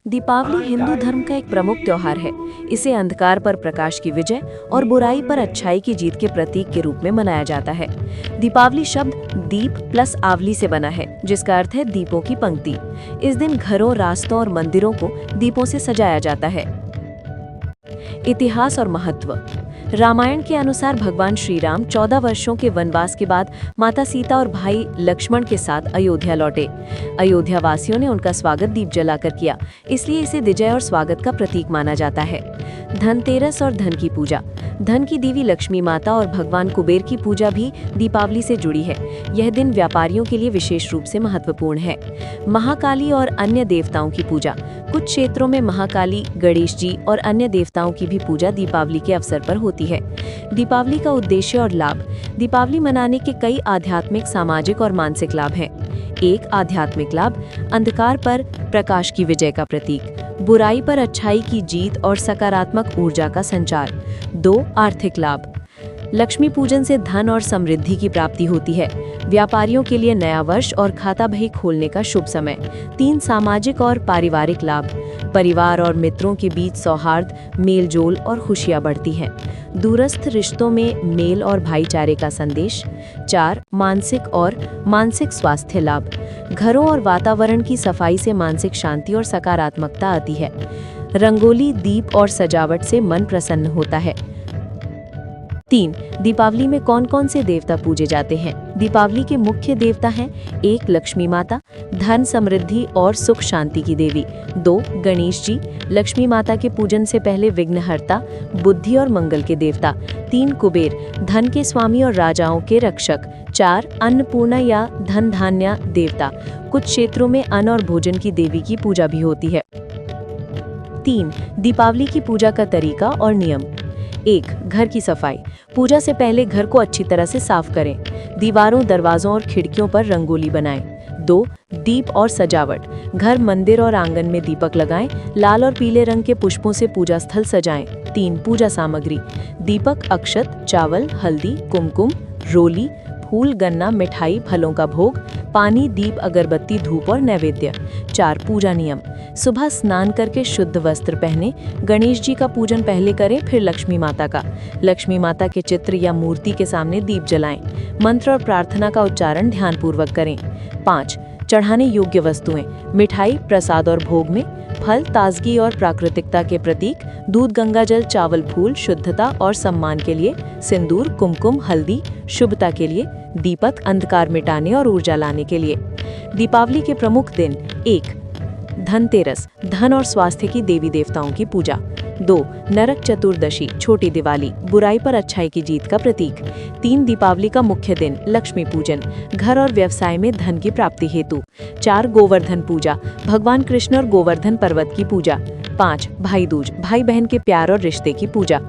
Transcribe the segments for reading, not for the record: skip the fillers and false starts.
दीपावली हिंदू धर्म का एक प्रमुख त्योहार है। इसे अंधकार पर प्रकाश की विजय और बुराई पर अच्छाई की जीत के प्रतीक के रूप में मनाया जाता है। दीपावली शब्द दीप प्लस आवली से बना है, जिसका अर्थ है दीपों की पंक्ति। इस दिन घरों, रास्तों और मंदिरों को दीपों से सजाया जाता है। इतिहास और महत्व। रामायण के अनुसार भगवान श्री राम 14 वर्षों के वनवास के बाद माता सीता और भाई लक्ष्मण के साथ अयोध्या लौटे। अयोध्या वासियों ने उनका स्वागत दीप जलाकर किया, इसलिए इसे विजय और स्वागत का प्रतीक माना जाता है। धनतेरस और धन की पूजा। धन की देवी लक्ष्मी माता और भगवान कुबेर की पूजा भी दीपावली से जुड़ी है। यह दिन व्यापारियों के लिए विशेष रूप से महत्वपूर्ण है। महाकाली और अन्य देवताओं की पूजा। कुछ क्षेत्रों में महाकाली, गणेश जी और अन्य देवताओं की भी पूजा दीपावली के अवसर पर होती है। दीपावली का उद्देश्य और लाभ। दीपावली मनाने के कई आध्यात्मिक, सामाजिक और मानसिक लाभ हैं। 1. आध्यात्मिक लाभ। अंधकार पर प्रकाश की विजय का प्रतीक, बुराई पर अच्छाई की जीत और सकारात्मक ऊर्जा का संचार। 2. आर्थिक लाभ। लक्ष्मी पूजन से धन और समृद्धि की प्राप्ति होती है। व्यापारियों के लिए नया वर्ष और खाता बही खोलने का शुभ समय। 3. सामाजिक और पारिवारिक लाभ। परिवार और मित्रों के बीच सौहार्द, मेलजोल और खुशियां बढ़ती हैं। दूरस्थ रिश्तों में मेल और भाईचारे का संदेश। 4. मानसिक स्वास्थ्य लाभ। घरों और वातावरण की सफाई से मानसिक शांति और सकारात्मकता आती है। रंगोली, दीप और सजावट से मन प्रसन्न होता है। 3. दीपावली में कौन कौन से देवता पूजे जाते हैं। दीपावली के मुख्य देवता हैं 1. लक्ष्मी माता, धन, समृद्धि और सुख शांति की देवी। 2. गणेश जी, लक्ष्मी माता के पूजन से पहले विघ्नहर्ता, बुद्धि और मंगल के देवता। 3. कुबेर, धन के स्वामी और राजाओं के रक्षक। 4. अन्नपूर्णा या धन धान्य देवता। कुछ क्षेत्रों में अन्न और भोजन की देवी की पूजा भी होती है। 3. दीपावली की पूजा का तरीका और नियम। 1. घर की सफाई। पूजा से पहले घर को अच्छी तरह से साफ करें। दीवारों, दरवाजों और खिड़कियों पर रंगोली बनाएं। 2. दीप और सजावट। घर, मंदिर और आंगन में दीपक लगाएं। लाल और पीले रंग के पुष्पों से पूजा स्थल सजाएं। 3. पूजा सामग्री। दीपक, अक्षत, चावल, हल्दी, कुमकुम, रोली, फूल, गन्ना, मिठाई, फलों का भोग, पानी, दीप, अगरबत्ती, धूप और नैवेद्य। 4. पूजा नियम। सुबह स्नान करके शुद्ध वस्त्र पहने। गणेश जी का पूजन पहले करें, फिर लक्ष्मी माता का। लक्ष्मी माता के चित्र या मूर्ति के सामने दीप जलाएं। मंत्र और प्रार्थना का उच्चारण ध्यानपूर्वक करें। 5. चढ़ाने योग्य वस्तुएं। मिठाई, प्रसाद और भोग में फल, ताजगी और प्राकृतिकता के प्रतीक, दूध, गंगाजल, चावल, फूल, शुद्धता और सम्मान के लिए, सिंदूर, कुमकुम, हल्दी, शुभता के लिए, दीपक, अंधकार मिटाने और ऊर्जा लाने के लिए। दीपावली के प्रमुख दिन। 1. धनतेरस, धन और स्वास्थ्य की देवी देवताओं की पूजा। 2. नरक चतुर्दशी, छोटी दिवाली, बुराई पर अच्छाई की जीत का प्रतीक। 3. दीपावली का मुख्य दिन, लक्ष्मी पूजन, घर और व्यवसाय में धन की प्राप्ति हेतु। 4. गोवर्धन पूजा, भगवान कृष्ण और गोवर्धन पर्वत की पूजा। 5. भाई दूज, भाई बहन के प्यार और रिश्ते की पूजा।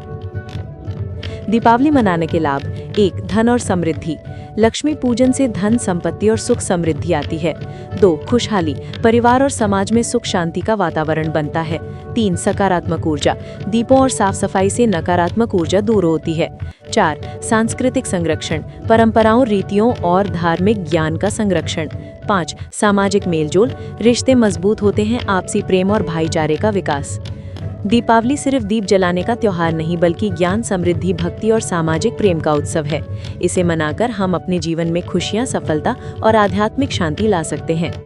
दीपावली मनाने के लाभ। 1. धन और समृद्धि। लक्ष्मी पूजन से धन, संपत्ति और सुख समृद्धि आती है। 2. खुशहाली, परिवार और समाज में सुख शांति का वातावरण बनता है। 3. सकारात्मक ऊर्जा, दीपों और साफ सफाई से नकारात्मक ऊर्जा दूर होती है। 4. सांस्कृतिक संरक्षण, परंपराओं, रीतियों और धार्मिक ज्ञान का संरक्षण। 5. सामाजिक मेलजोल, रिश्ते मजबूत होते हैं, आपसी प्रेम और भाईचारे का विकास। दीपावली सिर्फ दीप जलाने का त्योहार नहीं, बल्कि ज्ञान, समृद्धि, भक्ति और सामाजिक प्रेम का उत्सव है। इसे मनाकर हम अपने जीवन में खुशियां, सफलता और आध्यात्मिक शांति ला सकते हैं।